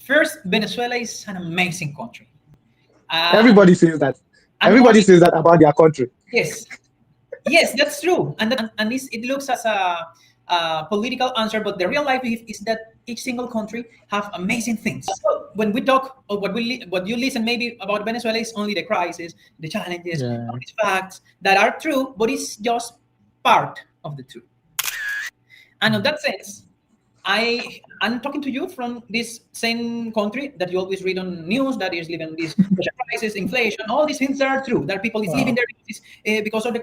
First, Venezuela is an amazing country. Everybody says that. And more, Everybody says that about their country. yes, yes, that's true. And it looks as a political answer, but the real life is that each single country have amazing things. When we talk, or what you listen maybe about Venezuela is only the crisis, the challenges, all Yeah. these facts that are true, but it's just part of the truth. And in that sense, I'm talking to you from this same country that you always read on news that is living this social crisis, inflation, all these things that are true. That people is living Wow. there because of the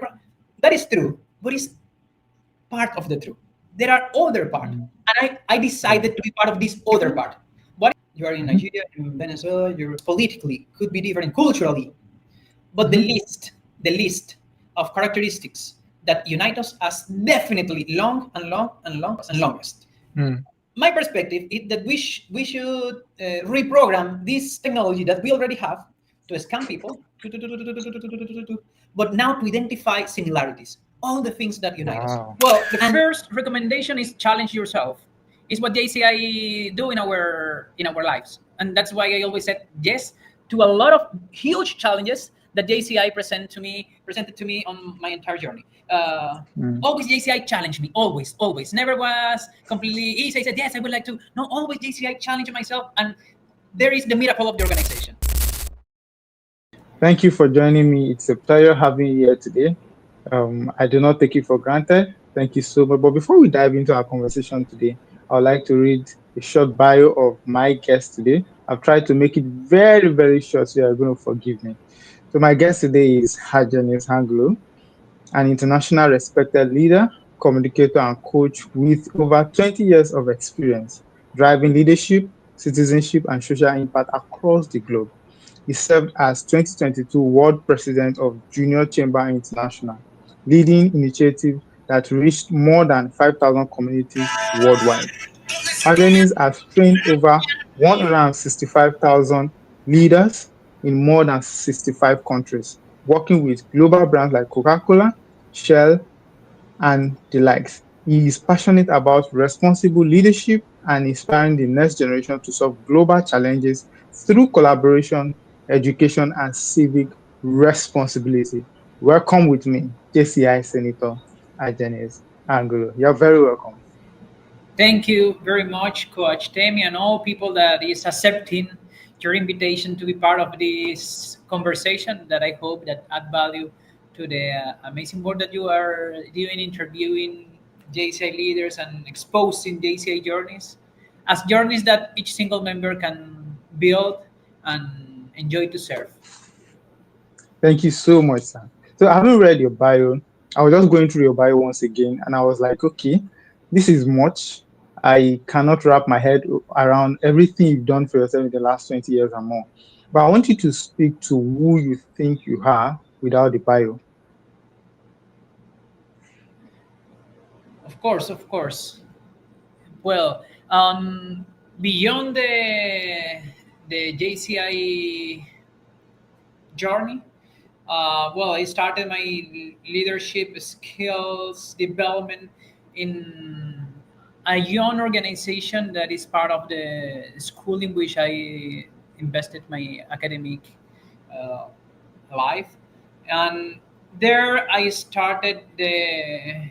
that is true, but it's part of the truth. There are other part, Mm. and I Yeah. decided to be part of this other part. What you are in Mhm. Nigeria, in Venezuela, you're politically could be different culturally, but Mhm. the list of characteristics that unite us as definitely long and long and long and longest. Mm. My perspective is that we should reprogram this technology that we already have to scan people, but now to identify similarities, all the things that unite us. Wow. Well, the first recommendation is challenge yourself. Is what JCI do in our lives, and that's why I always said yes to a lot of huge challenges that JCI presented to me on my entire journey. Mm. Always JCI challenged me, always. Never was completely easy. I said yes, I would like to. No, always JCI challenged myself, and there is the miracle of the organization. Thank you for joining me. It's a pleasure having you here today. I do not take it for granted. Thank you so much. But before we dive into our conversation today, I would like to read a short bio of my guest today. I've tried to make it very, very short, so you're going to forgive me. So my guest today is Argenis Angulo, an international respected leader, communicator, and coach with over 20 years of experience driving leadership, citizenship, and social impact across the globe. He served as 2022 World President of Junior Chamber International, leading initiative that reached more than 5,000 communities worldwide. Argenis has trained over 165,000 leaders in more than 65 countries, working with global brands like Coca-Cola, Shell, and the likes. He is passionate about responsible leadership and inspiring the next generation to solve global challenges through collaboration, education, and civic responsibility. Welcome with me, JCI Senator Argenis Angulo. You're very welcome. Thank you very much, Coach Temi, and all people that is accepting your invitation to be part of this conversation. That I hope that add value to the amazing work that you are doing, interviewing JCI leaders and exposing JCI journeys as journeys that each single member can build and enjoy to serve. Thank you so much, sir. So I haven't read your bio. I was just going through your bio once again, and I was like, okay, this is much. I cannot wrap my head around everything you've done for yourself in the last 20 years and more. But I want you to speak to who you think you are without the bio. Of course, of course. Well, beyond the JCI journey, well, I started my leadership skills development in a young organization that is part of the school in which I invested my academic uh, life, and there I started the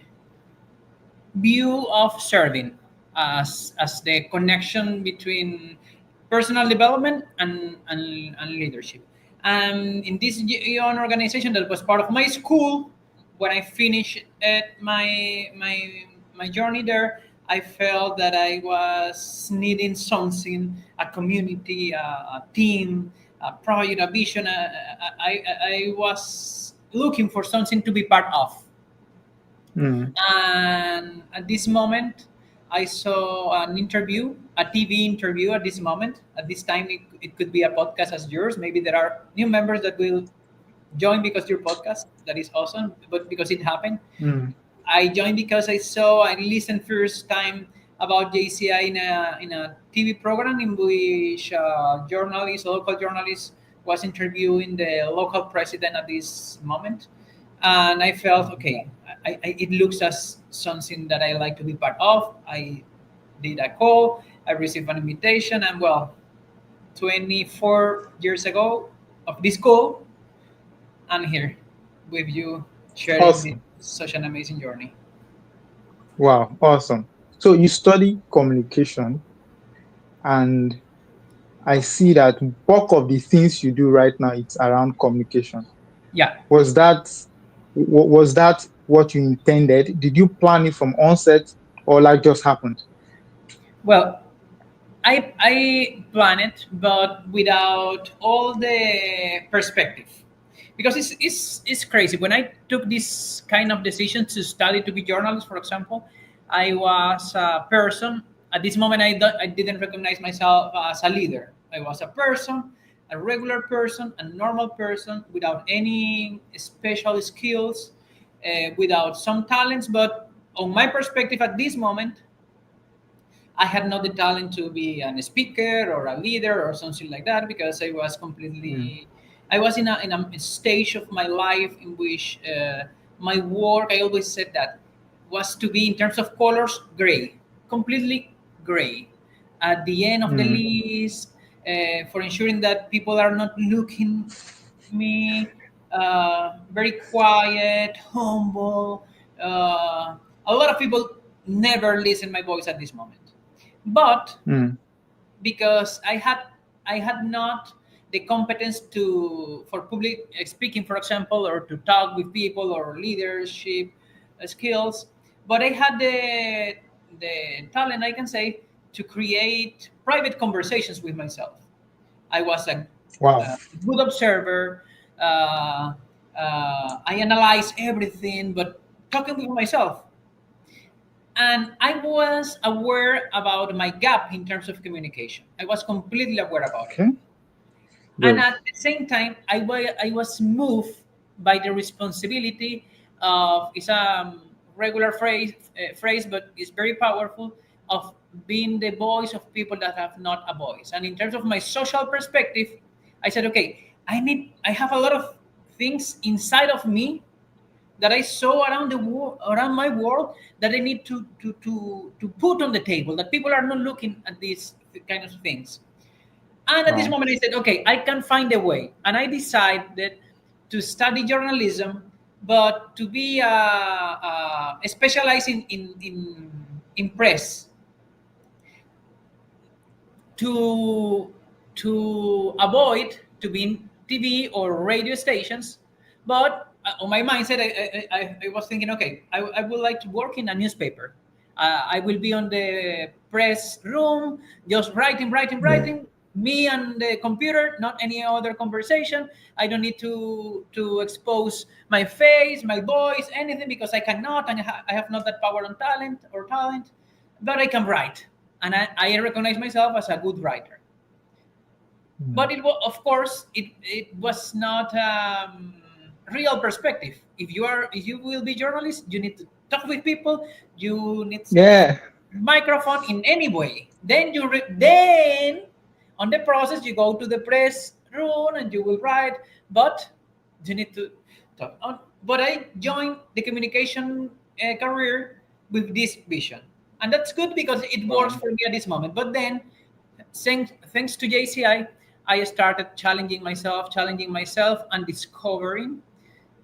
view of serving as the connection between personal development and leadership. And in this young organization that was part of my school, when I finished my journey there, I felt that I was needing something, a community, a team, a project, a vision. I was looking for something to be part of, Mm. and at this moment I saw an interview, a TV interview. At this moment, at this time, it could be a podcast as yours. Maybe there are new members that will join because your podcast, that is awesome, but because it happened, Mm. I joined because I listened first time about JCI in a TV program in which a local journalist, was interviewing the local president at this moment, and I felt okay. It looks as something that I like to be part of. I did a call, I received an invitation, and well, 24 years ago of this school, and here with you sharing this Awesome. such an amazing journey. Wow, awesome. So you study communication, and I see that bulk of the things you do right now it's around communication. Yeah. Was that was that what you intended? Did you plan it from onset, or like just happened? Well, I plan it, but without all the perspective, because it's crazy. When I took this kind of decision to study to be journalist, for example, I was a person. At this moment, I didn't recognize myself as a leader. I was a person, a regular person, a normal person without any special skills, without some talents. But on my perspective, at this moment, I had not the talent to be a speaker or a leader or something like that because I was Mm, completely, I was in a stage of my life in which my work, I always said that, was to be in terms of colors, gray, completely gray. At the end of the mm, list, for ensuring that people are not looking me, very quiet, humble. A lot of people never listen my voice at this moment, but mm, because I had not the competence to for public speaking, for example, or to talk with people or leadership skills, but I had the talent, I can say, to create private conversations with myself. I was wow. a good observer. Uh, I analyzed everything, but talking with myself. And I was aware about my gap in terms of communication. I was completely aware about it. Okay, And good. at the same time, I was moved by the responsibility of, it's a regular phrase, but it's very powerful, of being the voice of people that have not a voice. And in terms of my social perspective, I said, okay, I have a lot of things inside of me that I saw around the world, around my world, that I need to put on the table. That people are not looking at these kind of things. And at this Wow. moment, I said, okay, I can find a way. And I decided to study journalism, but to be specialized in press, to to avoid to be in TV or radio stations. But on my mindset, I was thinking, okay, I would like to work in a newspaper. I will be on the press room, just writing, writing, writing. Me and the computer, not any other conversation. I don't need to expose my face, my voice, anything, because I cannot, and I have not that power on talent, but I can write, and I recognize myself as a good writer. Mm, But it was, of course, it was not real perspective. If you will be journalist, you need to talk with people. You need yeah. microphone in any way. Then on the process you go to the press room and you will write, but you need to talk on. But I joined the communication career with this vision, and that's good because it works Wow. for me at this moment. But then, thanks to JCI, I started challenging myself, and discovering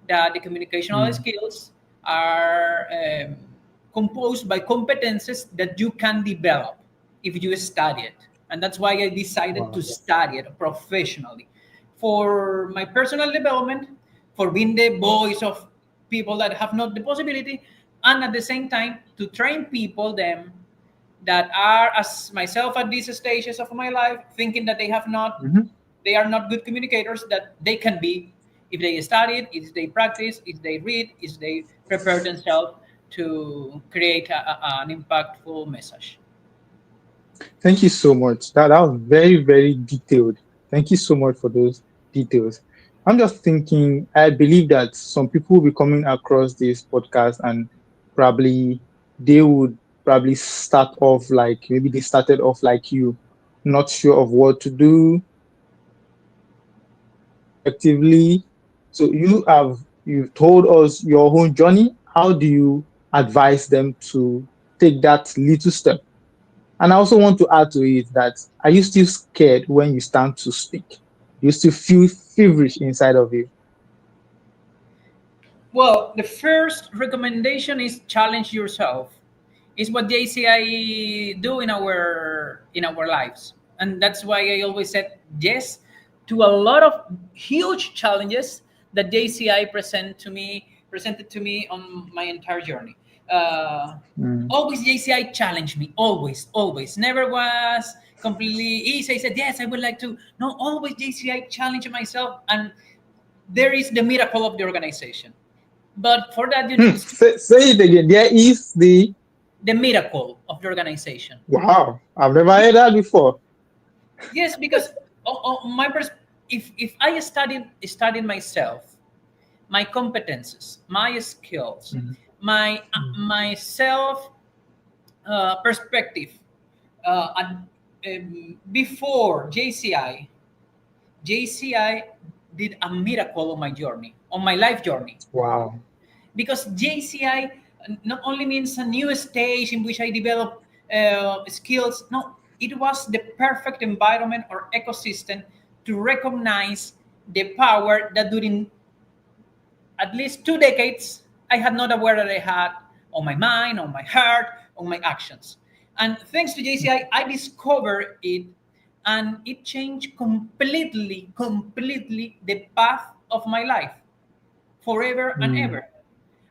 that the communicational Mm, skills are composed by competences that you can develop if you study it. And that's why I decided to wow. study it professionally for my personal development, for being the voice of people that have not the possibility, and at the same time to train people them that are as myself at these stages of my life, thinking that Mhm. they are not good communicators, that they can be if they study it, if they practice, if they read, if they prepare themselves to create an impactful message. Thank you so much. That was very, very detailed. Thank you so much for those details. I'm just thinking, I believe that some people will be coming across this podcast and probably they would probably start off like maybe they started off like you, not sure of what to do effectively. So you've told us your own journey. How do you advise them to take that little step? And I also want to add to it that, are you still scared when you stand to speak? You still feel feverish inside of you? Well, the first recommendation is challenge yourself. Is what JCI do in our lives, and that's why I always said yes to a lot of huge challenges that JCI presented to me on my entire journey. Uh, Mm. Always JCI challenged me. Always, always. Never was completely easy. I said yes, I would like to. No, always JCI challenged myself, and there is the miracle of the organization. But for that, you need to Say it again. There is the the miracle of the organization. wow. I've never heard that before. Yes, because if I studied myself, my competences, my skills, Mm. Mm. my self perspective, before JCI did a miracle on my journey, on my life journey. Wow. Because JCI not only means a new stage in which I develop skills. No, it was the perfect environment or ecosystem to recognize the power that during at least 2 decades I had not aware that I had on my mind, on my heart, on my actions. And thanks to JCI, I discovered it, and it changed completely the path of my life forever and Mm. ever.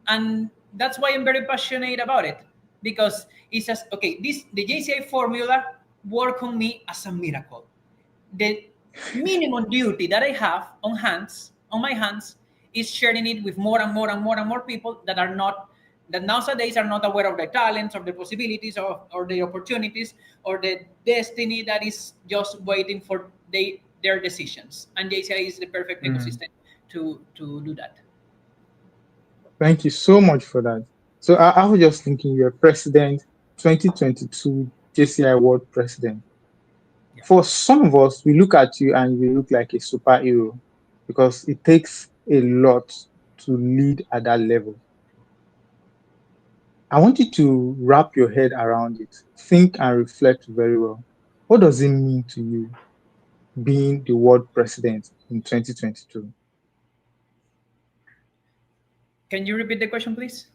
And that's why I'm very passionate about it, because it says, okay, this the JCI formula work on me as a miracle. The minimum duty that I have on my hands, is sharing it with more and more and more and more people that nowadays are not aware of the talents or the possibilities or the opportunities or the destiny that is just waiting for their decisions. And JCI is the perfect Mm. ecosystem to do that. Thank you so much for that. So I was just thinking, you're president, 2022 JCI World President. Yeah. For some of us, we look at you and you look like a superhero because it takes a lot to lead at that level. I want you to wrap your head around it, think and reflect very well. What does it mean to you being the world president in 2022? Can you repeat the question, please?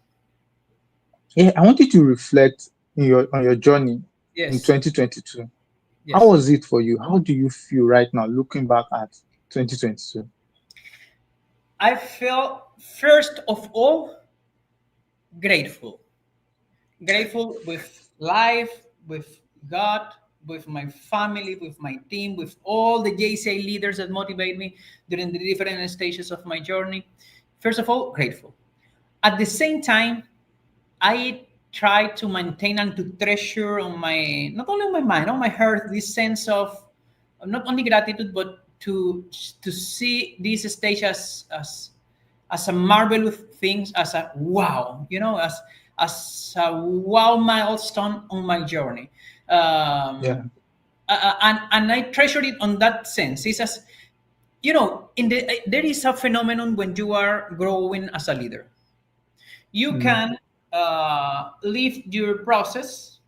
Yeah, I want you to reflect on your journey in Yes. 2022. How Yes. was it for you? How do you feel right now looking back at 2022? I felt first of all grateful. Grateful with life, with God, with my family, with my team, with all the JCA leaders that motivate me during the different stages of my journey. First of all, grateful. At the same time, I try to maintain and to treasure on my, not only on my mind, on my heart, this sense of not only gratitude, but to see this stage as a marvelous things, as a wow, as a wow milestone on my journey. Um, Yeah. and I treasure it on that sense. It's as there is a phenomenon when you are growing as a leader. You Mm. can live your process,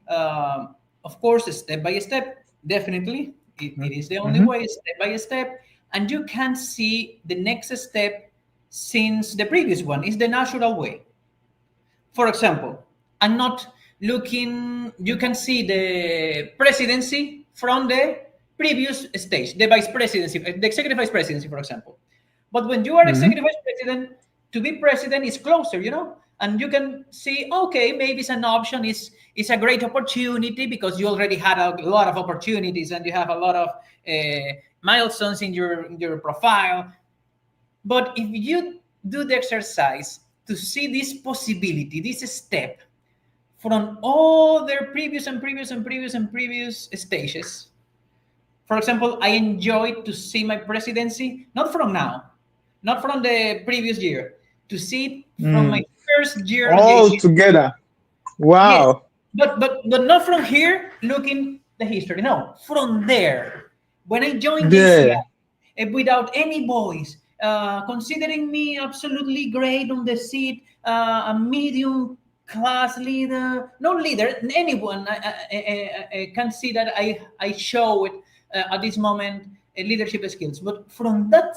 uh, of course, step by step. Definitely, it is the only Mm-hmm. way, step by step, and you can see the next step since the previous one is the natural way. For example, I'm not looking, you can see the presidency from the previous stage, the vice presidency, the executive vice presidency, for example. But when you are Mm-hmm. executive vice president, to be president is closer, and you can see, okay, maybe it's an option, is a great opportunity because you already had a lot of opportunities and you have a lot of milestones in your profile. But if you do the exercise to see this possibility, this step from all their previous stages, for example, I enjoyed to see my presidency, not from now, not from the previous year, to see it from my Mm. first year on All JC. together. Yes, Wow. but not from here looking the history. No, from there. When I joined There. JCI, without any voice, considering me absolutely great on the seat, a medium. class leader, no leader, anyone. I can see that I show it at this moment leadership skills. But from that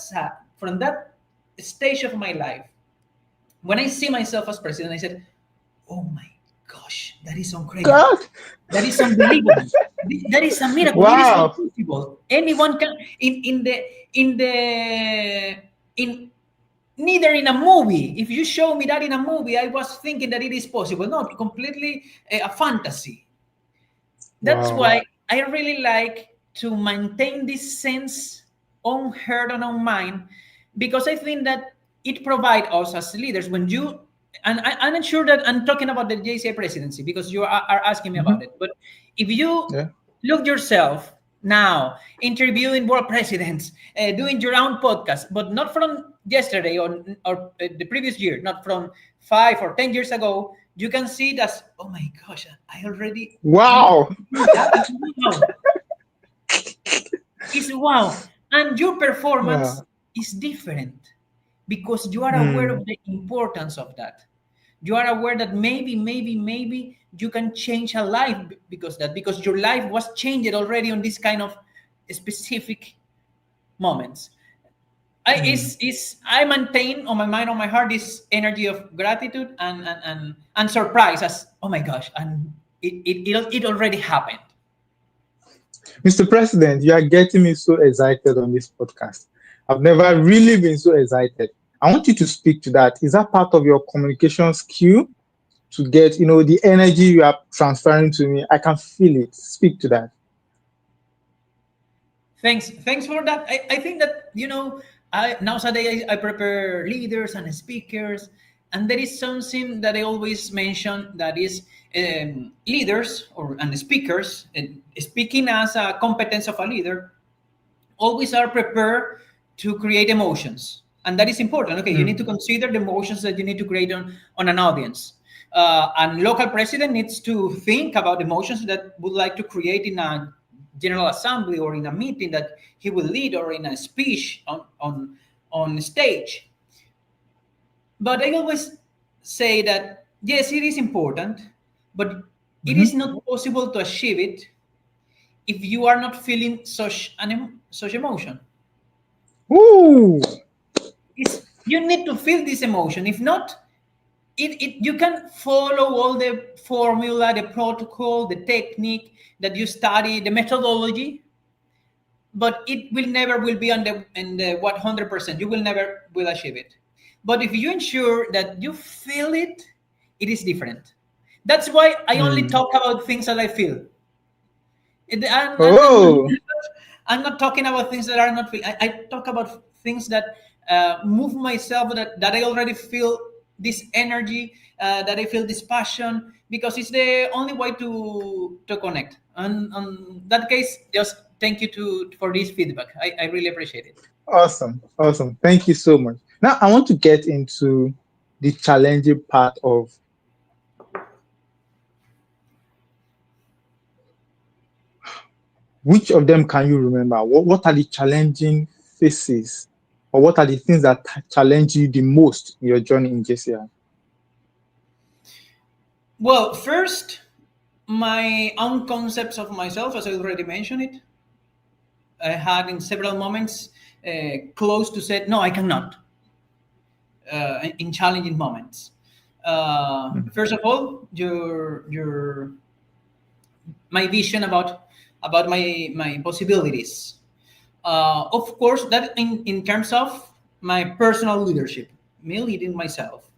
stage of my life, when I see myself as president, I said, "Oh my gosh, that is incredible! God. That is unbelievable! That is a miracle! It is not Wow. possible. Anyone can in the in neither in a movie. If you show me that in a movie, I was thinking that it is possible. Not completely a fantasy. That's Wow. why I really like to maintain this sense on heart and on mind, because I think that it provides us as leaders when you, and I'm not sure that I'm talking about the JCI presidency because you are asking me about Mhm. it, but if you Yeah. look yourself now interviewing world presidents, doing your own podcast, but not from yesterday or the previous year, not from 5 or 10 years ago, you can see that, oh my gosh, I Wow. do that. Wow, it's wow. And your performance Wow. is different because you are aware Mm. of the importance of that. You are aware that maybe you can change a life because your life was changed already on this kind of specific moments. Mm. I maintain on my mind, on my heart, this energy of gratitude and surprise as, oh my gosh, and it already happened. Mr. President, you are getting me so excited on this podcast. I've never really been so excited. I want you to speak to that. Is that part of your communication skill to get, the energy you are transferring to me? I can feel it. Speak to that. Thanks for that. I think that I nowadays I prepare leaders and speakers, and there is something that I always mention that is leaders or and speakers speaking as a competence of a leader always are prepared to create emotions, and that is important. Okay, you need to Mm. consider the emotions that you need to create on an audience. And local president needs to think about emotions that would like to create in a general assembly or in a meeting that he will lead or in a speech on stage. But I always say that yes, it is important, but it is Mhm. not possible to achieve it if you are not feeling such emotion. Ooh. Is you need to feel this emotion. If not, you can follow all the formula, the protocol, the technique that you study, the methodology, but it will never will be on the in the 100%. You will never will achieve it. But if you ensure that you feel it, it is different. That's why I only Mm. talk about things that I feel. And Oh. I'm not talking about things that are not. I talk about things that move myself. That I already feel this energy. That I feel this passion because it's the only way to connect. And on that case, just thank you to for this feedback. I really appreciate it. Awesome. Awesome. Thank you so much. Now, I want to get into the challenging part of which of them can you remember? What are the challenging phases, or what are the things that challenge you the most in your journey in JCI? Well, first, my own concepts of myself, as I already mentioned it, I had in several moments close to said, no, I cannot. In challenging moments. Mm. First of all, your my vision about my possibilities. Of course, that in terms of my personal leadership, me leading myself.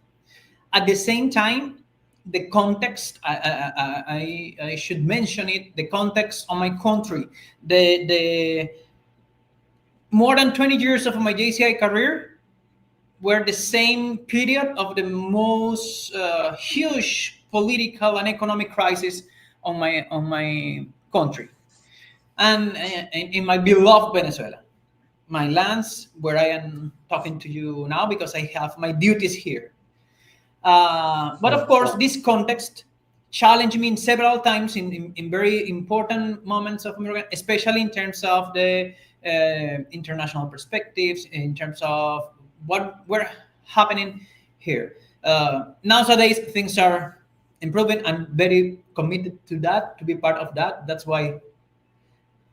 At the same time, the context I should mention it. The context of my country, the more than 20 years of my JCI career were the same period of the most huge political and economic crisis on my country and in my beloved Venezuela, my lands where I am talking to you now because I have my duties here. But of Mm. course, this context challenged me in several times in very important moments of America, especially in terms of the international perspectives, in terms of what were happening here. Nowadays, things are. improving. I'm very committed to that, to be part of that. That's why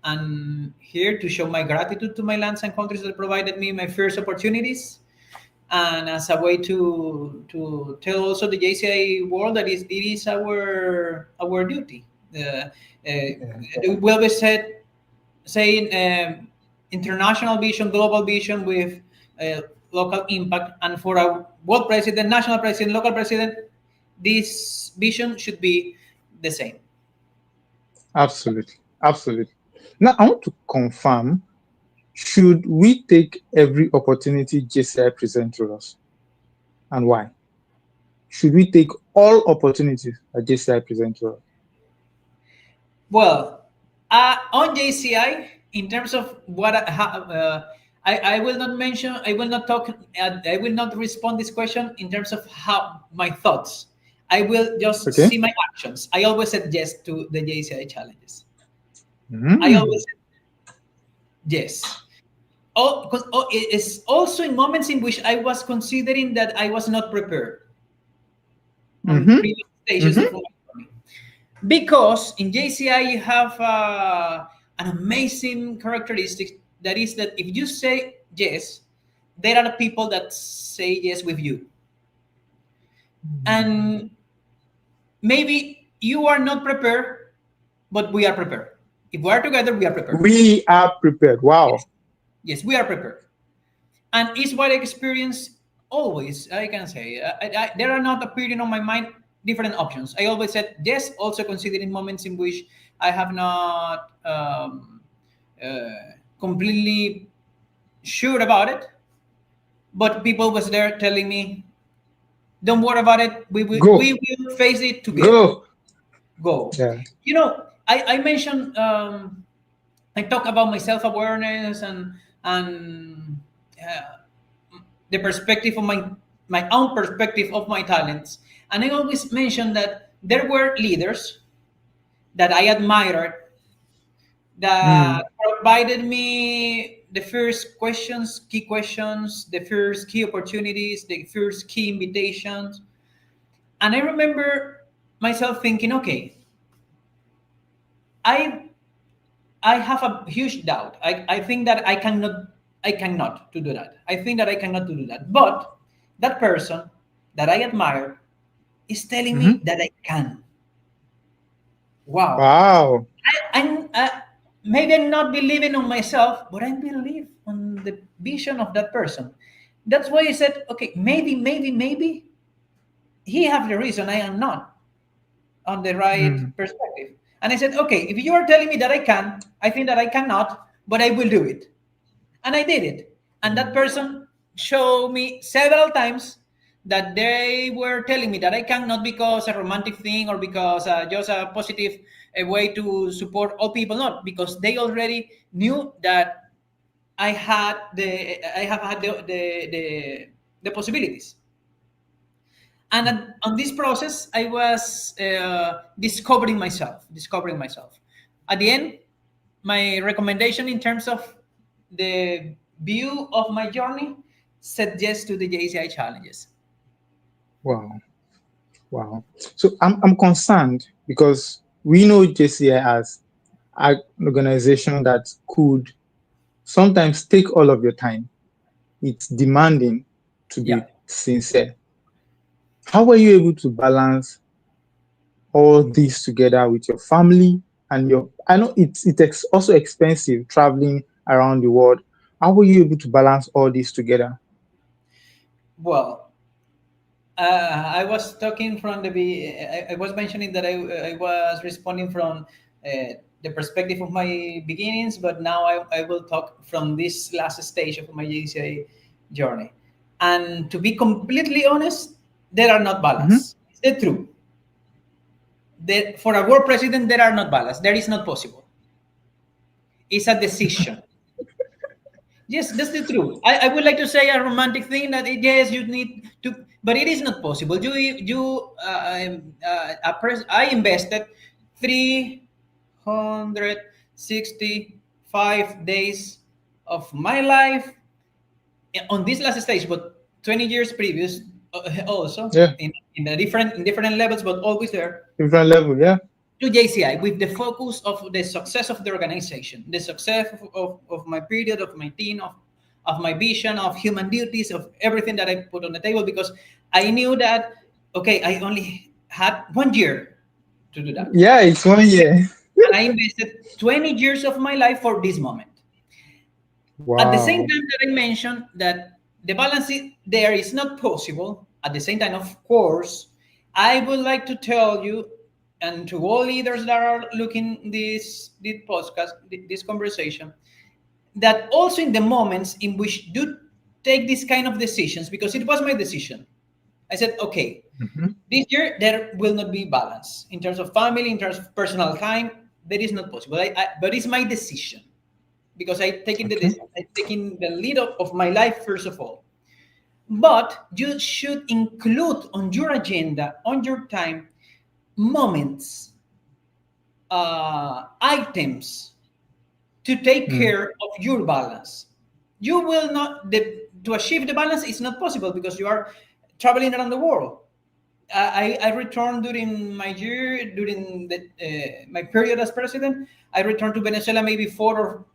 I'm here to show my gratitude to my lands and countries that provided me my first opportunities, and as a way to tell also the JCI world that it is our duty. Yeah. We always said saying international vision, global vision with uh, local impact, and for a world president, national president, local president, this vision should be the same. Absolutely. Absolutely. Now, I want to confirm, should we take every opportunity JCI presents to us, and why? Should we take all opportunities that JCI presents to us? Well, on JCI, in terms of what I will not mention, I will not talk, I will not respond this question in terms of how my thoughts. I will just Okay. see my actions. I always said yes to the JCI challenges. I Mm. always said yes. Oh, because it's also in moments in which I was considering that I was not prepared on Mm-hmm. previous stages Mm-hmm. of my journey. Because in JCI you have an amazing characteristic, that is that if you say yes, there are people that say yes with you, and maybe you are not prepared, but we are prepared. If we are together, we are prepared. We are prepared. Yes, Wow. yes, we are prepared, and it's what I experience always. I can say there are not appearing on my mind different options. I always said yes, also considering moments in which I have not completely sure about it, but people was there telling me, "Don't worry about it. We Go. will face it together. Go. Go." Yeah. I mentioned I talk about my self awareness and uh, the perspective of my own perspective of my talents, and I always mention that there were leaders that I admired Mm. that provided me the first questions, key questions, the first key opportunities, the first key invitations. And I remember myself thinking, okay, I I have a huge doubt. I think that I cannot to do that. I think that I cannot to do that. But that person that I admire is telling me Mm-hmm. that I can. Wow. Wow. I'm maybe I'm not believing on myself, but I believe on the vision of that person. That's why I said, okay, maybe he have the reason I am not on the right Mm. perspective. And I said, okay, if you are telling me that I can, I think that I cannot, but I will do it. And I did it. And that Mm. person showed me several times that they were telling me that I can, not because a romantic thing or because just a positive a way to support all people, not because they already knew that I have had the possibilities. And on this process, I was discovering myself. At the end, my recommendation in terms of the view of my journey said yes to the JCI challenges. Wow. Wow. So I'm concerned because we know JCI as an organization that could sometimes take all of your time. It's demanding, to Yeah. be sincere. How were you able to balance all this together with your family and your? I know it's also expensive traveling around the world. How were you able to balance all this together? Well, I was talking from I was mentioning that I was responding from the perspective of my beginnings, but now I will talk from this last stage of my JCI journey. And to be completely honest, there are not Mhm. balance. It's the truth. For a world president, there are not balance. There is not possible. It's a decision. Yes, that's the truth. I would like to say a romantic thing that yes, you need to, but it is not possible. I invested 365 days of my life on this last stage, but 20 years previous. also Yeah. in a different levels, but always there, Different level. Yeah. to JCI with the focus of the success of the organization, the success of my period, of my team, of my vision, of human duties, of everything that I put on the table, because I knew that, okay, I only had 1 year to do that. Yeah. It's 1 year. And I invested 20 years of my life for this moment. At the same Wow. time that I mentioned that the balance there is not possible, at the same time, of course, I would like to tell you and to all leaders that are looking this podcast, this conversation, that also in the moments in which you take this kind of decisions, because it was my decision, I said, okay, Mhm. this year there will not be balance in terms of family, in terms of personal time. That is not possible. But it's my decision because Okay. I taking the lead of my life first of all. But you should include on your agenda, on your time, moments, items to take Mm. care of your balance. You will not to achieve the balance is not possible because you are traveling around the world. I returned during my year, during my period as president. I returned to Venezuela maybe four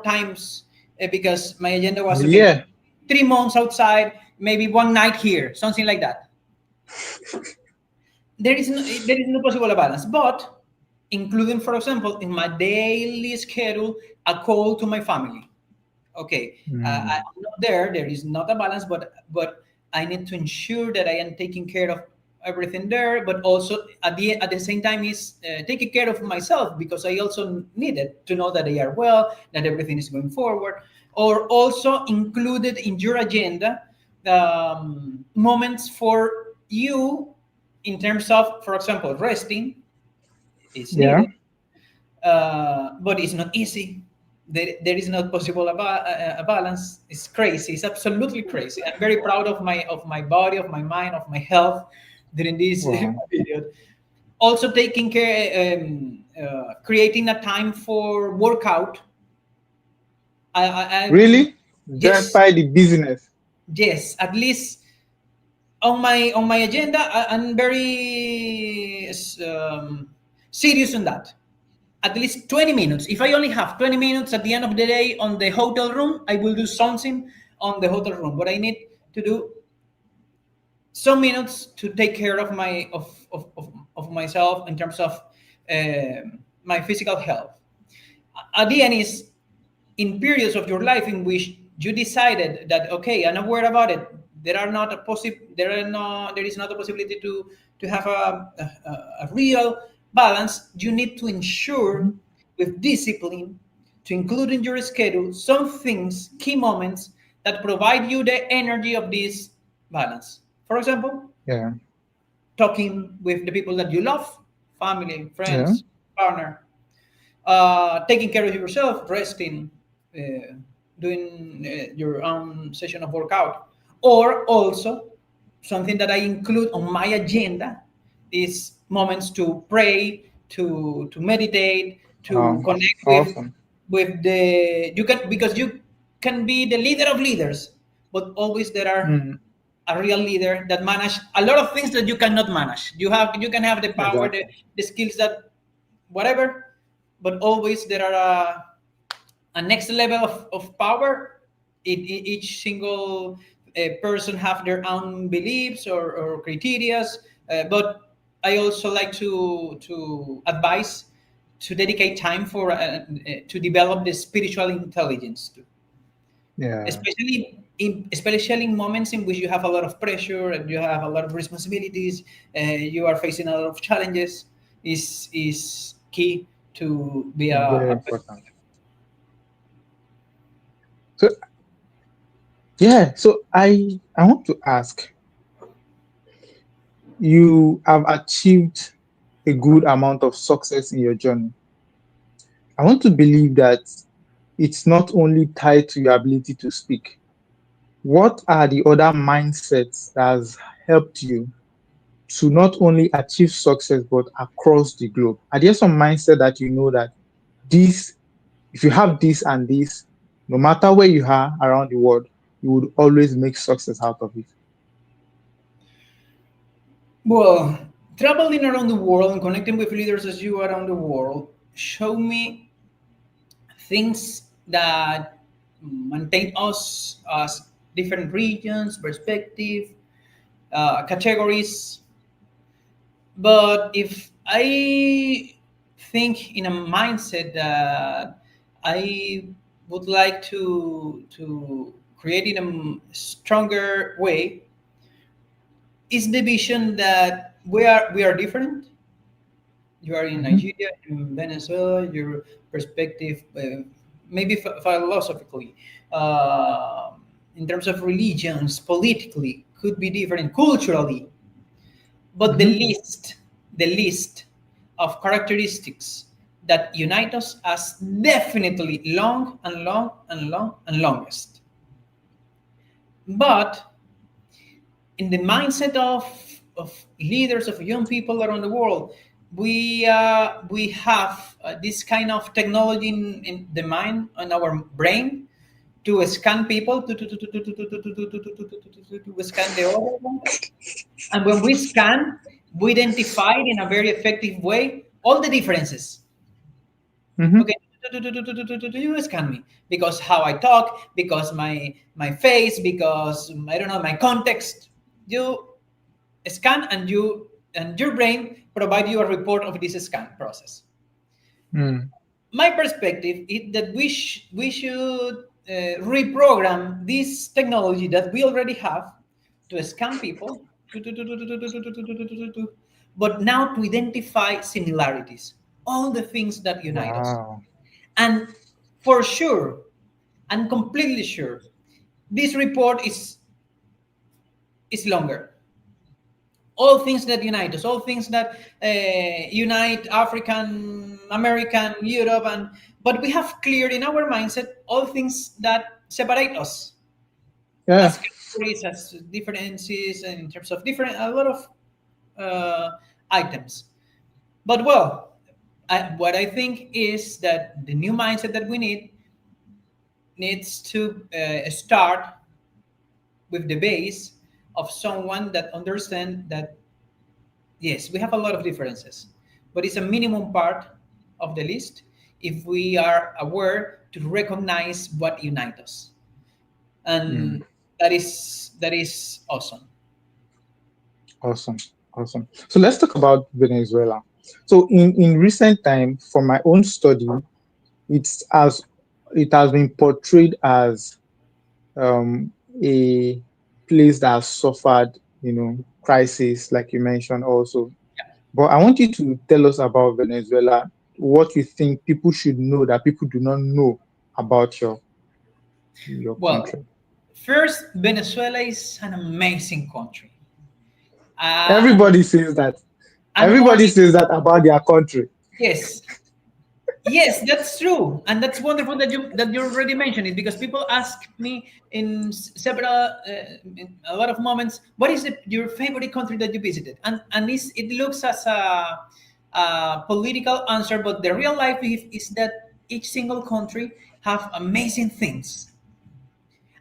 times because my agenda was okay. Yeah. 3 months outside, maybe one night here, something like that. There is no possible balance, but including, for example, in my daily schedule, a call to my family. Okay, Mm. I'm not there. There is not a balance, but I need to ensure that I am taking care of everything there. But also at the same time is taking care of myself because I also needed to know that they are well, that everything is going forward, or also included in your agenda moments for you in terms of, for example, resting is Yeah. needed, but it's not easy. There is not possible a balance. It's crazy. It's absolutely crazy. I'm very proud of my body, of my mind, of my health during this Wow. period. Also taking care, creating a time for workout. I Really? yes, Despite the business. yes. At least on my agenda, I'm very serious on that. At least 20 minutes. If I only have 20 minutes at the end of the day on the hotel room, I will do something on the hotel room. But I need to do some minutes to take care of of myself in terms of my physical health. At the end is in periods of your life in which you decided that okay, I'm aware about it. There is not a possibility to have a real balance. You need to ensure Mhm. with discipline to include in your schedule some things, key moments that provide you the energy of this balance. For example, Yeah. talking with the people that you love, family, Yeah. friends, partner, taking care of yourself, resting, doing your own session of workout, or also something that I include on my agenda is moments to pray, to meditate, to Wow. connect Awesome. with the you can because you can be the leader of leaders, but always there are Mm. a real leader that manage a lot of things that you cannot manage. You can have the power, Exactly. the skills that whatever, but always there are a next level of power. Each single person have their own beliefs or criterias, but I also like to advise to dedicate time for to develop the spiritual intelligence too, Yeah. especially in moments in which you have a lot of pressure and you have a lot of responsibilities, you are facing a lot of challenges. Is key to be It's very a important. So yeah. So I want to ask. You have achieved a good amount of success in your journey. I want to believe that it's not only tied to your ability to speak. What are the other mindsets that has helped you to not only achieve success but across the globe? Are there some mindset that you know that this, if you have this and this, no matter where you are around the world, you would always make success out of it? Well, traveling around the world and connecting with leaders as you around the world show me things that maintain us as different regions, perspective, categories. But if I think in a mindset that I would like to create in a stronger way, is the vision that we are different. You are in Hmm. Nigeria, in Venezuela. Your perspective, maybe philosophically, uh, in terms of religions, politically, could be different. Culturally, but Hmm. the list of characteristics that unite us as definitely long and long and long and longest. But in the mindset of leaders of young people around the world, we have this kind of technology in the mind and our brain to scan people to scan the other one. And when we scan, we identify in a very effective way all the differences. Hmm. Okay, you scan me because how I talk, because my face, because I don't know my context. You scan and your brain provide you a report of this scan process. Mm. My perspective is that we should reprogram this technology that we already have to scan people, but now to identify similarities, all the things that unite us. Wow. And for sure, and completely sure, this report is longer. All things that unite us, all things that unite African, American, Europe, and but we have cleared in our mindset all things that separate us Yeah. as categories, as differences, and in terms of different a lot of items. But well, what I think is that the new mindset that we needs to start with the base of someone that understands that yes, we have a lot of differences, but it's a minimum part of the list if we are aware to recognize what unites us, Mm. and that is awesome. Awesome. Awesome. So let's talk about Venezuela. So in recent time, from my own study, it's as it has been portrayed as um, a place that has suffered, crisis, like you mentioned also. But I want you to tell us about Venezuela, what you think people should know that people do not know about your Well, country. first, Venezuela is an amazing country, and Everybody says that. and more. Everybody says that about their country. Yes, yes, that's true, and that's wonderful that you already mentioned it because people ask me in several, in a lot of moments, what is your favorite country that you visited, and it looks as a political answer, but the real life is that each single country have amazing things,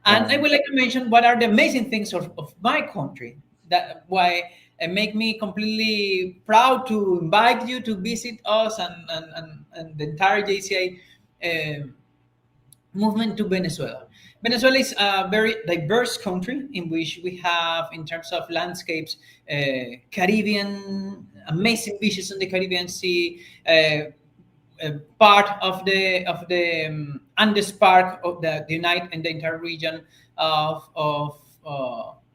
and I Wow. would like to mention what are the amazing things of my country that why make me completely proud to invite you to visit us and the entire JCI movement to Venezuela. Venezuela is a very diverse country in which we have, in terms of landscapes, Caribbean, amazing beaches in the Caribbean Sea, part of the Andes Park of the unite and the entire region of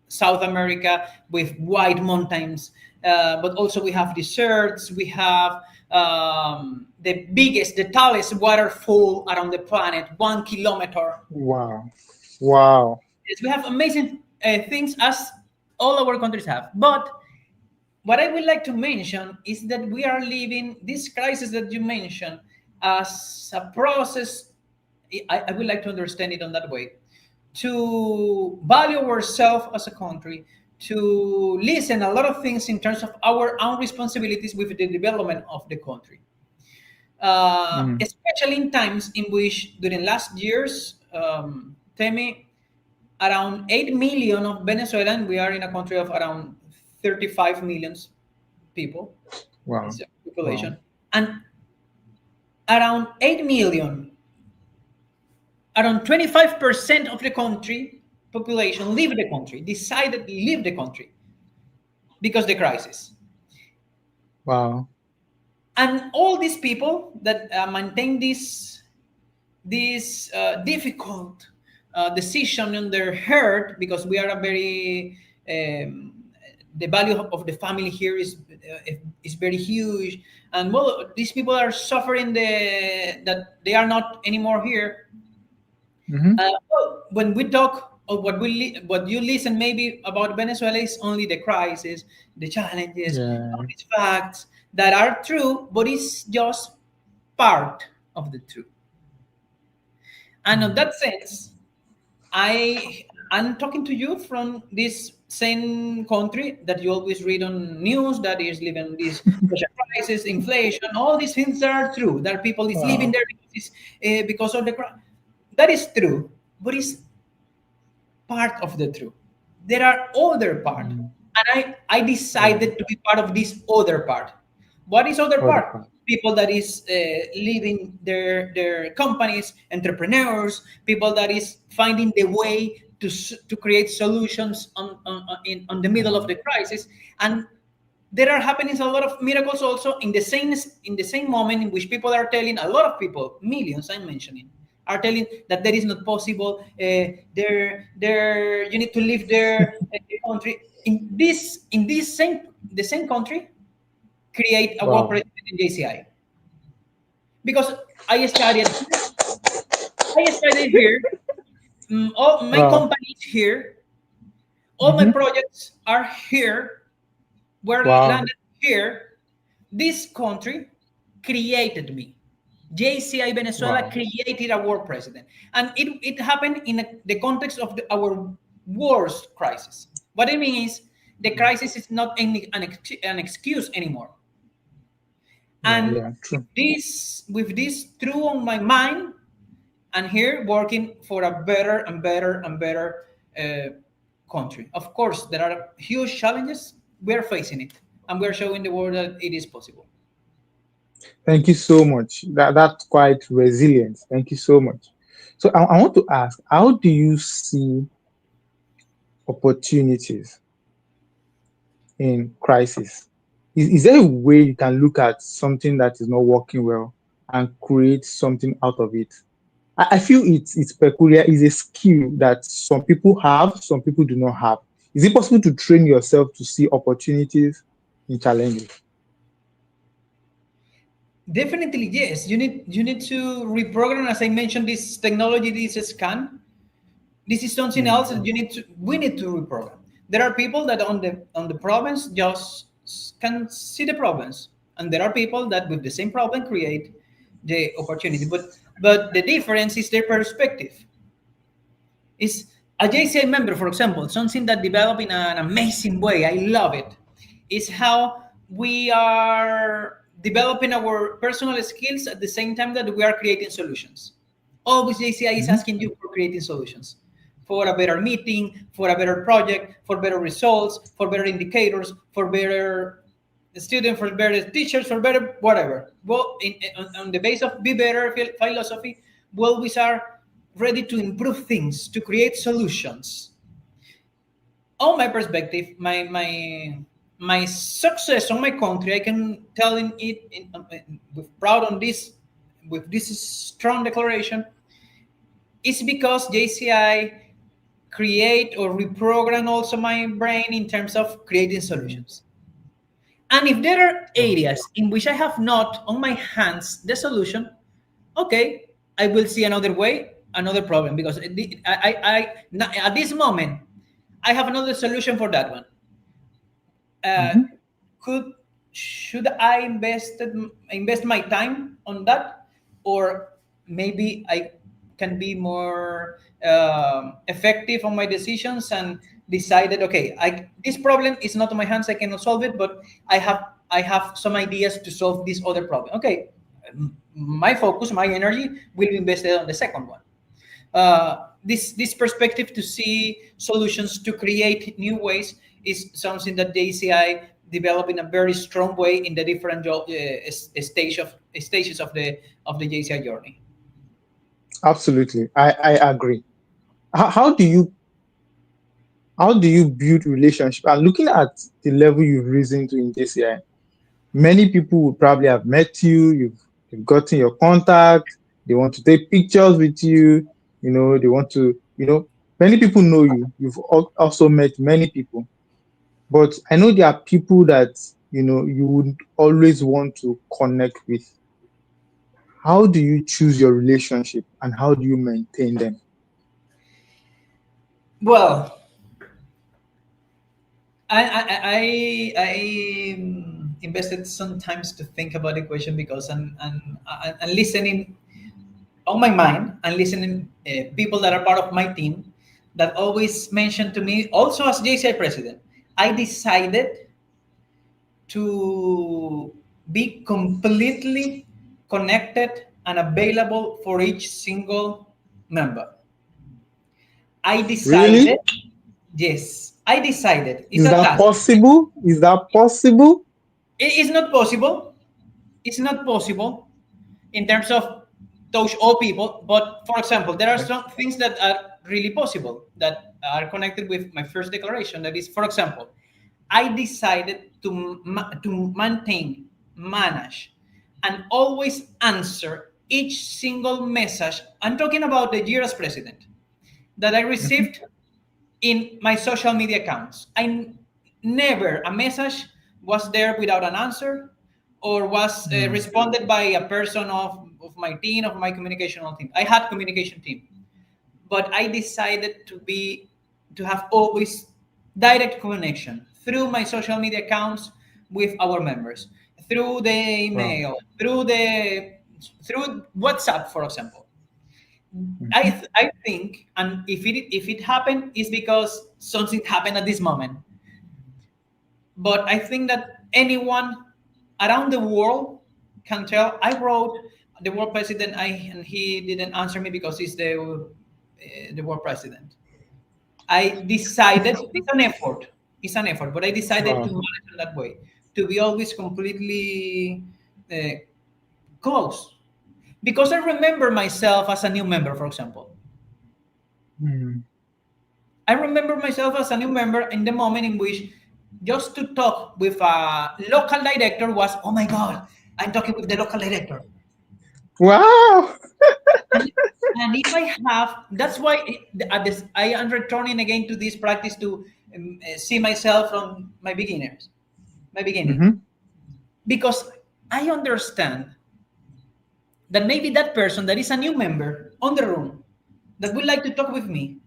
South America with white mountains. But also we have deserts. We have the biggest, the tallest waterfall around the planet, 1 kilometer. Wow. Wow. Yes, we have amazing things as all our countries have. But what I would like to mention is that we are living this crisis that you mentioned as a process. I would like to understand it on that way to value ourselves as a country, to listen a lot of things in terms of our own responsibilities with the development of the country, Mm. especially in times in which during last years, Temi, around 8 million of Venezuelan, we are in a country of around 35 million people, Wow. is the Wow. population, and around 8 million, around 25% of the country population leave the country, decided to leave the country because the crisis. Wow. And all these people that maintain this difficult decision on their heart, because we are a very the value of the family here is very huge, and well, these people are suffering that they are not anymore here. Mm-hmm. Well, when we talk of what you listen maybe about Venezuela is only the crisis, the challenges, all Yeah. these facts that are true, but it's just part of the truth. And in Mm. that sense, I'm talking to you from this same country that you always read on news that is living this social crisis, inflation, all these things that are true. That people is living Wow. there because of the that is true, but it's part of the truth. There are other part, Mm. and I Yeah. decided to be part of this other part. What is other Other part? part. People that is leading their companies, entrepreneurs, people that is finding the way to create solutions on the middle of Wow. the crisis. And there are happening a lot of miracles also in the same moment in which people are telling, a lot of people, millions I'm mentioning, are telling that that is not possible. There you need to live there. The country in this same the same country create a work Wow. president in JCI, because I studied I studied here. All my Wow. company is here. All my Mm-hmm. projects are here. Were Wow. landed here. This country created me. JCI Venezuela Wow. created a world president. And it happened in the context of our worst crisis. What I mean is, the Mm. crisis is not an excuse anymore. Yeah. And Yeah. True. with this true on my mind, and here working for a better and better and better uh, country. Of course, there are huge challenges. We are facing it, and we are showing the world that it is possible. Thank you so much. That's quite resilient. Thank you so much. So I want to ask, how do you see opportunities in crisis? Is there a way you can look at something that is not working well and create something out of it? I feel it's peculiar. It's a skill that some people have, some people do not have. Is it possible to train yourself to see opportunities in challenges? Definitely, yes. You need to reprogram, as I mentioned, this technology, this scan. This is something Mm. else that we need to reprogram. There are people that on the problems just can see the problems, and there are people that with the same problem create the opportunity. But the difference is their perspective. Is a JCI member, for example, something that developed in an amazing way. I love it. Is how we are developing our personal skills at the same time that we are creating solutions. Always JCI is Mhm. asking you for creating solutions for a better meeting, for a better project, for better results, for better indicators, for better students, for better teachers, for better whatever. Well, on the base of be better philosophy, we always are ready to improve things, to create solutions. On my perspective, my success on my country, I can tell in it with proud on this, with this strong declaration, is because JCI create or reprogram also my brain in terms of creating Mm. solutions. And if there are Wow. areas in which I have not on my hands the solution, okay, I will see another way, another problem, because at this moment, I have another solution for that one. Uh, Mhm. could should I invest my time on that, or maybe I can be more effective on my decisions and decided, okay, I this problem is not on my hands, I cannot solve it, but I have some ideas to solve this other problem. Okay, my focus, my energy will be invested on the second one. This perspective to see solutions, to create new ways, is something that the ACI developed in a very strong way in the different stages of the JCI journey. Absolutely. I agree. How do you build relationship? And looking at the level you've risen to in JCI, many people would probably have met you, you've gotten your contact, they want to take pictures with you, they want to, many people know you. You've also met many people. But I know there are people that, you would always want to connect with. How do you choose your relationship and how do you maintain them? Well, I invested some times to think about the question because I'm listening on my mind and listening people that are part of my team that always mention to me also as JCI president. I decided to be completely connected and available for each single member. I decided, Really? yes, I decided. It's Is a that task. possible? Is that possible? It is not possible. It's not possible in terms of touch all people. But for example, there are Okay. some things that are really possible that are connected with my first declaration. That is, for example, I decided to maintain, manage, and always answer each single message. I'm talking about the year as president that I Mhm. received in my social media accounts. Never a message was there without an answer or was Mm. responded by a person of my team, of my communicational team. I had communication team, but I decided to have always direct connection through my social media accounts with our members, through the Wow. email, through WhatsApp, for example. Mhm. I think, and if it happened, is because something happened at this moment. But I think that anyone around the world can tell. I wrote the world president, and he didn't answer me because he's the world president. I decided it's an effort. It's an effort, but I decided to Wow. manage it that way, to be always completely uh, close. Because I remember myself as a new member, for example. Mm. I remember myself as a new member in the moment in which just to talk with a local director was, oh my God, I'm talking with the local director. Wow. And, and if I have, that's why at this, I am returning again to this practice to see myself from my beginning. Mhm. Because I understand that maybe that person that is a new member on the room that would like to talk with me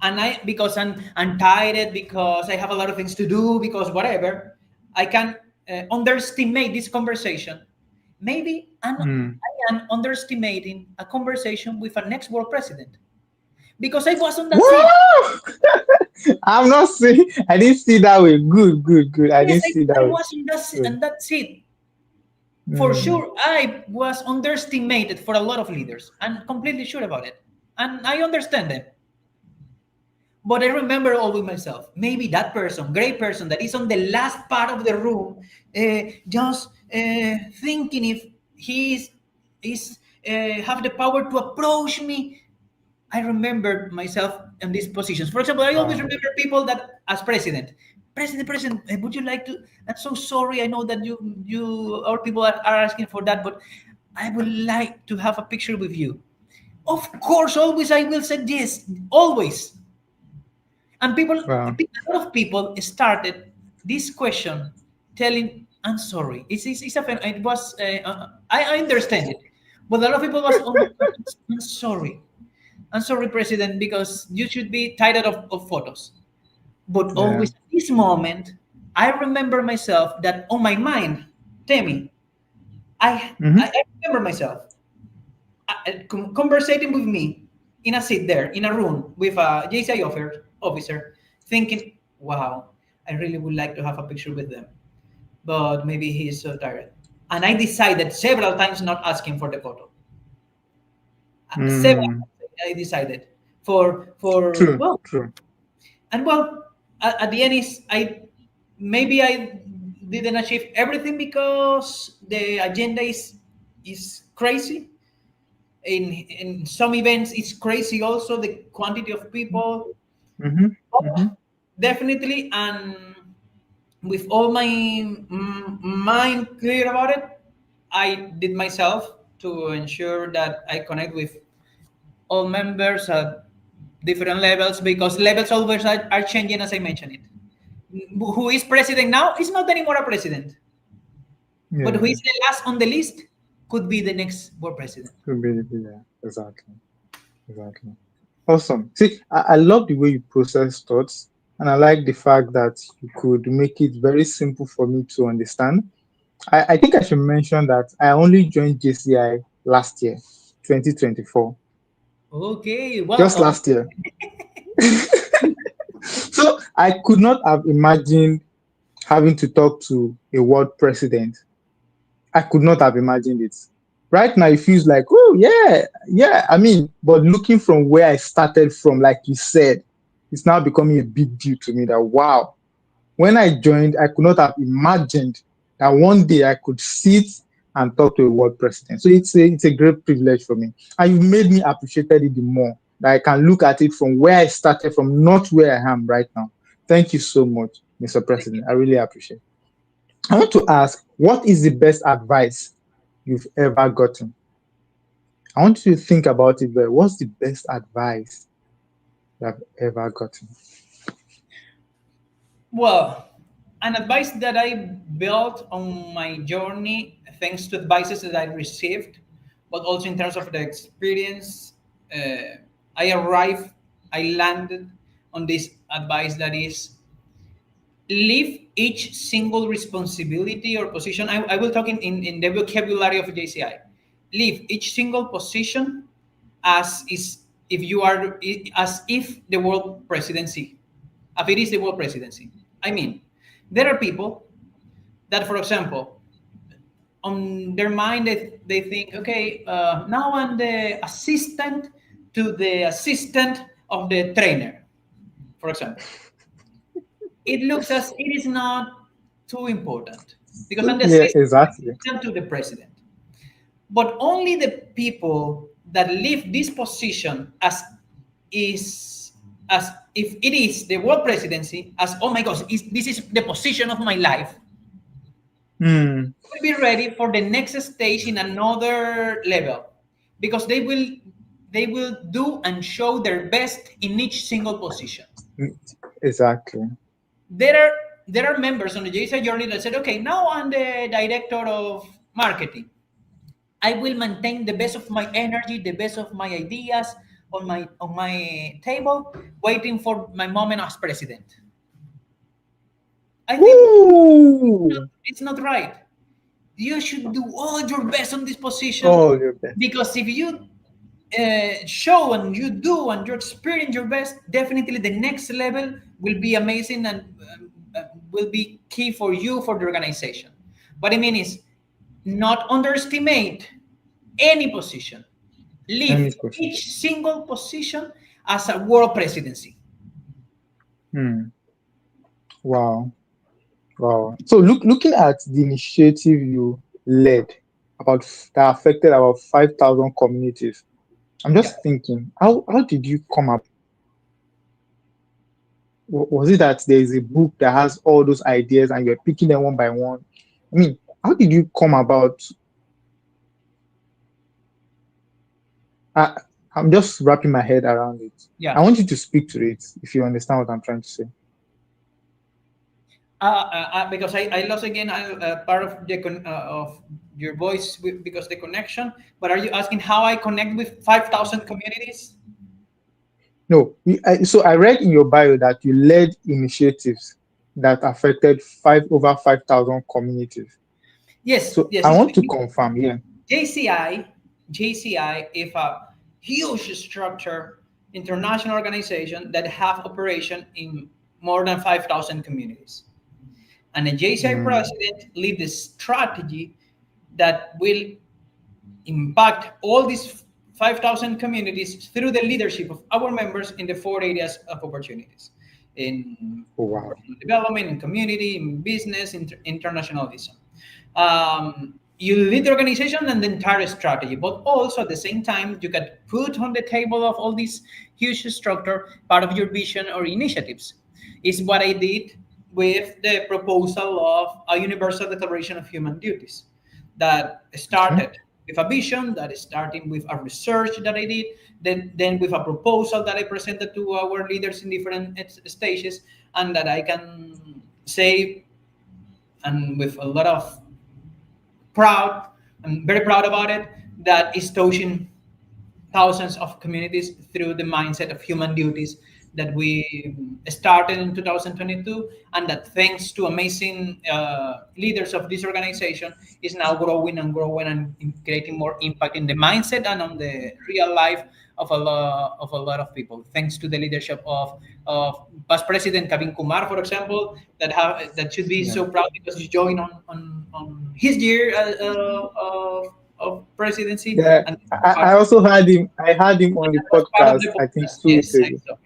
and I because I'm tired because I have a lot of things to do because whatever I can underestimate this conversation. Maybe Mm. I am underestimating a conversation with a next world president because I was on that seat. Wow. I'm not saying I didn't see that way. Good, good, good. I Yes, didn't see I that way. was Good. on that seat. For Mm. sure, I was underestimated for a lot of leaders. I'm completely sure about it, and I understand them. But I remember always myself, maybe that person, great person that is on the last part of the room, just thinking if he is have the power to approach me. I remember myself in these positions. For example, I always Wow. remember people that as president, would you like to? I'm so sorry. I know that you or people are asking for that, but I would like to have a picture with you. Of course, always I will say yes, always. And Wow. a lot of people started this question telling, I'm sorry. It was, I understand it. But a lot of people was, oh my God, I'm sorry. I'm sorry, President, because you should be tired of photos. But Yeah. always at this moment, I remember myself that on my mind, Temi, Mhm. I remember myself conversating with me in a seat there in a room with a JCI officer, thinking, "Wow, I really would like to have a picture with them, but maybe he is so tired." And I decided several times not asking for the photo. Several Mm. times I decided for True. well, True. and well. at the end is I didn't achieve everything because the agenda is crazy. In some events, it's crazy also the quantity of people. Mm-hmm. But Mm-hmm. definitely, and with all my mind clear about it, I did myself to ensure that I connect with all members at different levels because levels always are changing as I mentioned it. Who is president now is not anymore a president, but who Yeah. is the last on the list could be the next world president. Could be, yeah. Exactly. Exactly. Awesome. See, I love the way you process thoughts, and I like the fact that you could make it very simple for me to understand. I think I should mention that I only joined JCI last year, 2024, Okay, just welcome. last year. So I could not have imagined having to talk to a world president. I could not have imagined it. Right now, it feels like, oh, yeah, yeah. I mean, but looking from where I started from, like you said, it's now becoming a big deal to me that, wow, when I joined, I could not have imagined that one day I could sit and talk to a world president. So it's a great privilege for me. And you've made me appreciate it the more that I can look at it from where I started from, not where I am right now. Thank you so much, Mr. President. I really appreciate it. I want to ask, what is the best advice you've ever gotten? I want you to think about it, but what's the best advice you've ever gotten? Well, an advice that I built on my journey, thanks to advices that I received, but also in terms of the experience, I arrived, I landed on this advice that is leave each single responsibility or position. I will talk in the vocabulary of JCI. Leave each single position as is if you are as if the world presidency, if it is the world presidency. I mean, there are people that, for example, on their mind they think, okay, now I'm the assistant to the assistant of the trainer, for example. It looks as it is not too important because I'm the Yeah, exactly. assistant to the president. But only the people that leave this position is as if it is the world presidency, as oh my gosh, this is the position of my life, Hmm. will be ready for the next stage in another level because they will do and show their best in each single position. Exactly. there are there are members on the JSI journey that said, okay, now I'm the director of marketing. I will maintain the best of my energy, the best of my ideas on my table, waiting for my moment as president. I think Woo! it's not right. You should do all your best on this position Oh, your best. because if you show and you do and you experience your best, definitely the next level will be amazing and will be key for you for the organization. What I mean is not underestimate any position. Any Leave position. each single position as a world presidency. Hmm. Wow. Wow. So looking at the initiative you led about that affected about 5,000 communities, I'm Yeah. just thinking, how did you come about it? Was it that there is a book that has all those ideas and you're picking them one by one? I mean, how did you come about? I, I'm just wrapping my head around it. I Yeah. want you to speak to it if you understand what I'm trying to say. Because I lost again part of of your voice because the connection. But are you asking how I connect with 5,000 communities? No, so I read in your bio that you led initiatives that affected over 5,000 communities. Yes, So yes. I want to confirm, yeah. JCI, JCI is a huge structure, international organization that have operation in more than 5,000 communities. And the JCI Mm, president lead the strategy that will impact all these 5,000 communities through the leadership of our members in the four areas of opportunities. in Oh, wow. professional development, in community, in business, internationalism. You lead the organization and the entire strategy, but also at the same time, you can put on the table of all these huge structure part of your vision or initiatives. Is what I did with the proposal of a universal declaration of human duties that Okay. started with a vision, that is starting with a research that I did, then with a proposal that I presented to our leaders in different stages, and that I can say, and with a lot of proud, I'm very proud about it, that is touching thousands of communities through the mindset of human duties that we started in 2022, and that thanks to amazing leaders of this organization is now growing and growing and creating more impact in the mindset and on the real life of a lot of people, thanks to the leadership of past president Kevin Kumar, for example, that should be Yeah. so proud because he joined on his year of presidency, Yeah. and I also had him. I had him on the that was part of the podcast, I think, podcast. 2 weeks Yes, I ago. saw it.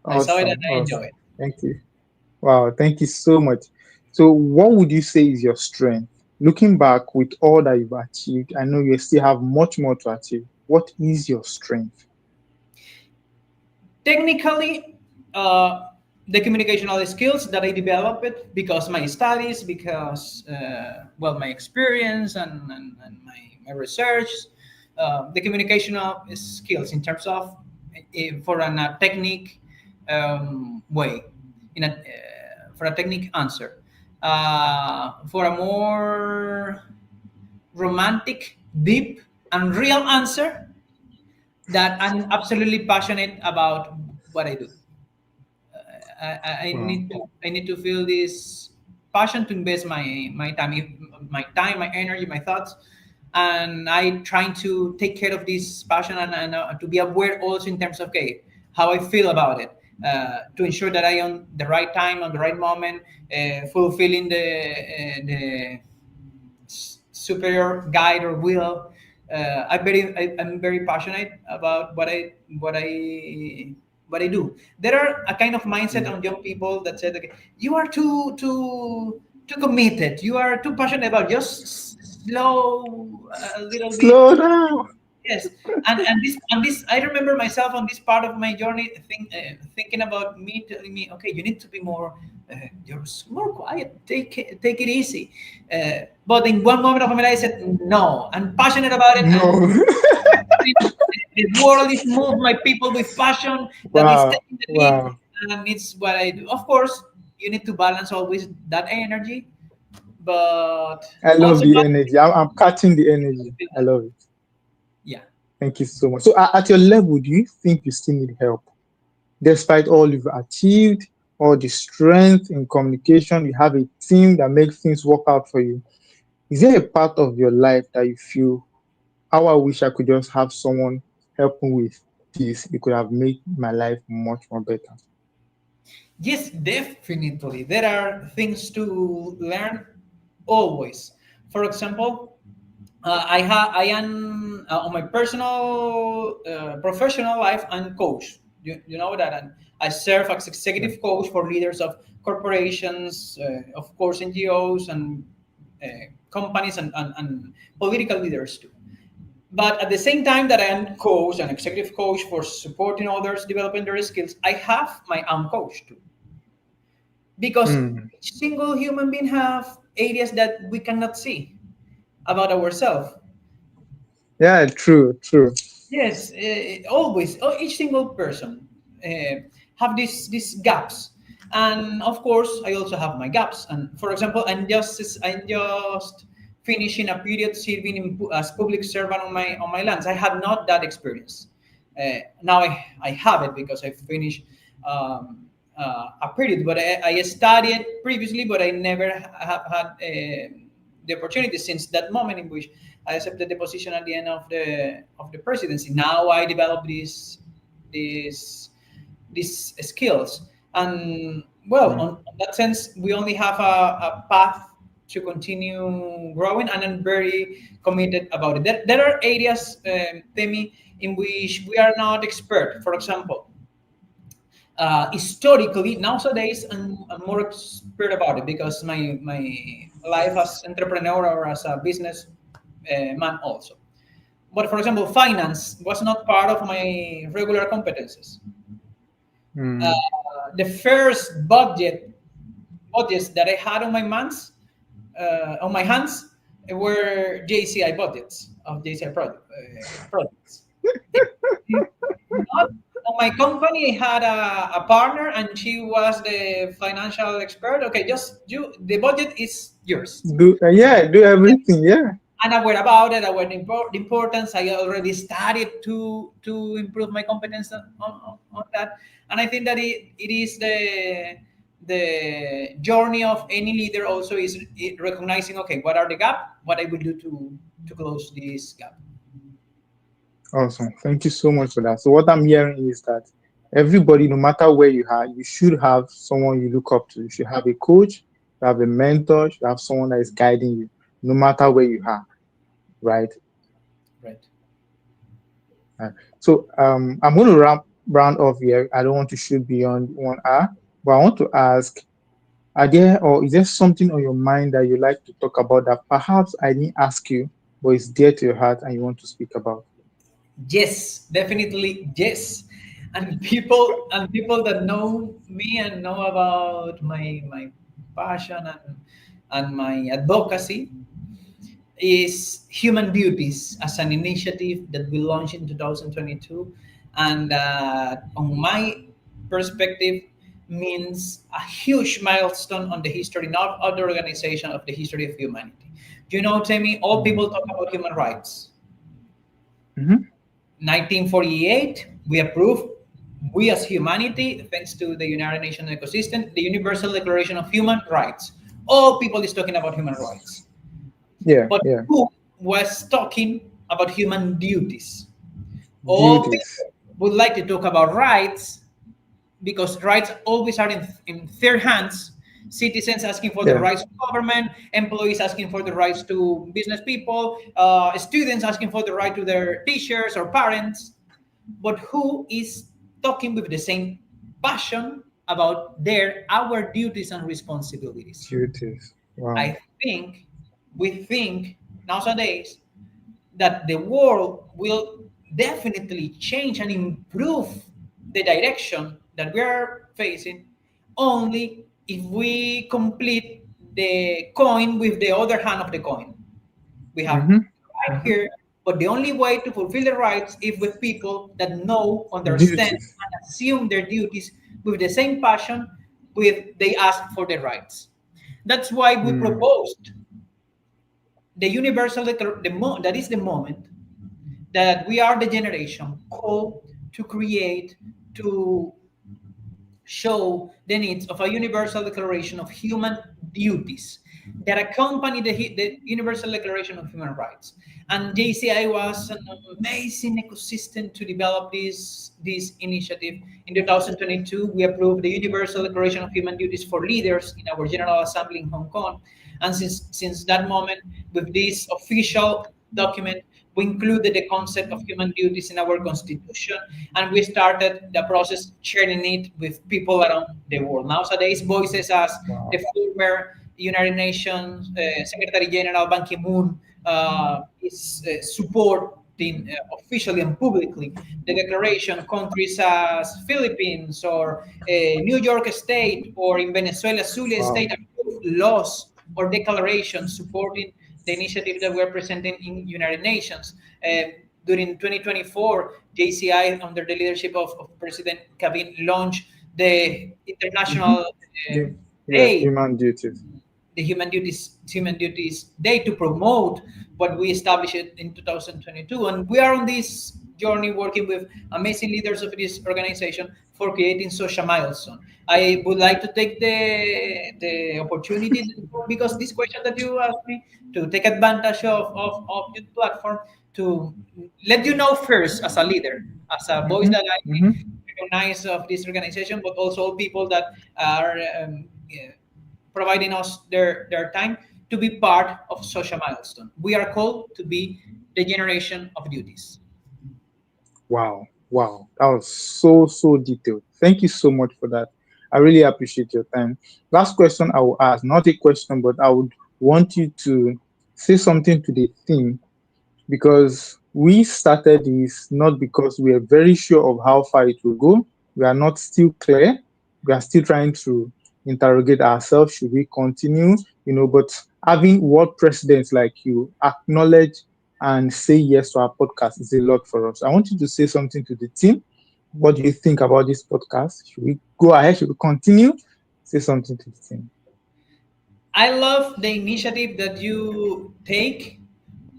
I saw it and Awesome. I enjoy Awesome. it. Thank you. Wow. Thank you so much. So, what would you say is your strength? Looking back with all that you've achieved, I know you still have much more to achieve. What is your strength? Technically, uh, the communicational skills that I developed because my studies, because well, my experience and my research, the communicational skills in terms of for a technique way, in a for a technique answer, for a more romantic, deep, and real answer, that I'm absolutely passionate about what I do. I Wow. need to feel this passion to invest my time, my energy, my thoughts, and I trying to take care of this passion and to be aware also in terms of okay how I feel about it, to ensure that I on the right time on the right moment, fulfilling the superior guide or will. I'm very passionate about what I do. There are a kind of mindset Yeah. on young people that said, okay, you are too committed. You are too passionate about just slow a little bit. Slow down. Yes, and this I remember myself on this part of my journey thinking about me telling me, okay, you need to be you're more quiet, take it easy. But in one moment of my life, I said, no, I'm passionate about it, and No. the world is moved by people with passion that is Wow. taking the lead, Wow. and it's what I do. Of course, you need to balance always that energy, but I love also the balance energy. I'm catching the energy. feel I that. love it. Yeah. Thank you so much. So, at your level, do you think you still need help? Despite all you've achieved, all the strength in communication, you have a team that makes things work out for you. Is there a part of your life that you feel, how I wish I could just have someone help me with this? It could have made my life much more better. Yes, definitely. There are things to learn always. For example, I am on my personal professional life. I'm coach. You know that, and I serve as Yeah. executive coach for leaders of corporations, of course NGOs and companies and political leaders too. But at the same time that I am coach and executive coach for supporting others developing their skills, I have my own coach too, because Mm. each single human being have areas that we cannot see about ourselves. Yeah, true, true. Yes, always, each single person have these gaps, and of course, I also have my gaps. And for example, I'm just finishing a period serving as public servant on my lands. I had not that experience. Now I have it because I finished a period, but I studied previously, but I never have had the opportunity since that moment in which I accepted the position at the end of the presidency. Now I develop these these skills, and well, Mm. on that sense, we only have a path to continue growing, and I'm very committed about it. There are areas, Temi, in which we are not expert. For example, Historically, nowadays I'm more expert about it because my life as entrepreneur or as a business man also. But for example, finance was not part of my regular competences. Uh, Mm. the first budgets that I had on my hands were JCI budgets of JCI projects. Not on my company, I had a partner, and she was the financial expert. Okay, just you. The budget is yours. Do yeah, do everything. Yeah. And aware about it, aware the importance. I already started to improve my competence on that, and I think that it is the journey of any leader also is recognizing, okay, what are the gap, what I will do to close this gap. Awesome. Thank you so much for that. So what I'm hearing is that everybody, no matter where you are, you should have someone you look up to. You should have a coach, you have a mentor, you should have someone that is guiding you, no matter where you are, right? Right. Right. So I'm going to round off here. I don't want to shoot beyond 1 hour, but I want to ask, are there or is there something on your mind that you like to talk about that perhaps I didn't ask you, but it's dear to your heart and you want to speak about? Yes, definitely yes. And people that know me and know about my passion and my advocacy is Human Duties as an initiative that we launched in 2022, and on my perspective means a huge milestone on the history, not other organization of the history of humanity. You know, Temi, all people talk about human rights. Mhm. 1948, we approved, we as humanity, thanks to the United Nations ecosystem, the Universal Declaration of Human Rights. All people is talking about human rights. Yeah, But yeah. who was talking about human duties? All Duties. people would like to talk about rights because rights always are in their hands. Citizens asking for the Yeah. rights to government, employees asking for the rights to business people, students asking for the right to their teachers or parents. But who is talking with the same passion about our duties and responsibilities? Duties. Wow. I think we think nowadays that the world will definitely change and improve the direction that we are facing only if we complete the coin with the other hand of the coin. We have Mm-hmm. right Mm-hmm. here, but the only way to fulfill the rights is with people that know, understand, Duties. and assume their duties with the same passion with they ask for the rights. That's why we Mm. proposed the universal that is the moment that we are the generation called to create, to show the needs of a universal declaration of human duties that accompany the universal declaration of human rights. And JCI was an amazing ecosystem to develop this initiative. In 2022 we approved the universal declaration of human duties for leaders in our general assembly in Hong Kong, and since that moment, with this official document, we included the concept of human duties in our constitution, and we started the process sharing it with people around the world. Nowadays, voices as the Wow. former United Nations Secretary General Ban Ki-moon is supporting officially and publicly the declaration. Countries as Philippines or New York State or in Venezuela, Zulia Wow. State approved laws or declarations supporting the initiative that we're presenting in United Nations. During 2024, JCI, under the leadership of President Kabin, launched the Mm-hmm. International Yeah, Day, human duties. the Human Duties Day, to promote what we established in 2022. And we are on this journey working with amazing leaders of this organization for creating social milestone. I would like to take the opportunity, because this question that you asked me, to take advantage of this platform to let you know first as a leader, as a voice Mm-hmm. that I Mm-hmm. recognize of this organization, but also people that are providing us their time to be part of social milestone. We are called to be the generation of duties. Wow. Wow, that was so detailed. Thank you so much for that. I really appreciate your time. Last question I will ask, not a question, but I would want you to say something to the theme, because we started this not because we are very sure of how far it will go. We are not still clear. We are still trying to interrogate ourselves. Should we continue? But having world presidents like you acknowledge and say yes to our podcast is a lot for us. I want you to say something to the team. What do you think about this podcast? Should we go ahead? Should we continue? Say something to the team. I love the initiative that you take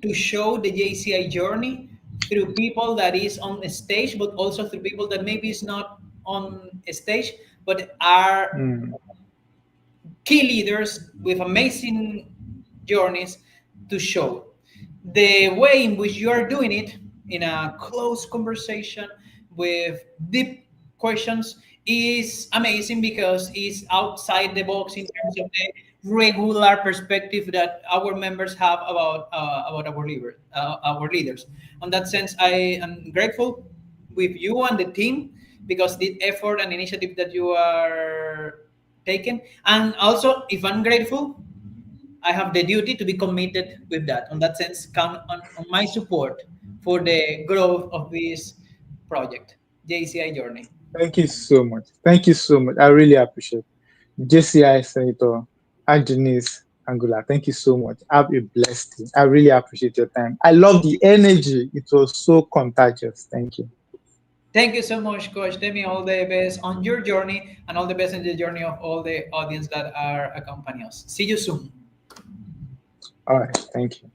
to show the JCI journey through people that is on a stage, but also through people that maybe is not on a stage, but are Mm, key leaders with amazing journeys to show. The way in which you are doing it in a close conversation with deep questions is amazing because it's outside the box in terms of the regular perspective that our members have about our leaders. On that sense, I am grateful with you and the team because the effort and initiative that you are taken. And also, if I'm grateful, I have the duty to be committed with that. On that sense, count on my support for the growth of this project, JCI Journey. thank you so much. Thank you so much. I really appreciate it. JCI Senator Argenis Angulo, thank you so much. Have a blessed day. I really appreciate your time. I love the energy. It was so contagious. Thank you. Thank you so much, Coach. Tell me all the best on your journey and all the best in the journey of all the audience that are accompanying us. See you soon. All right. Thank you.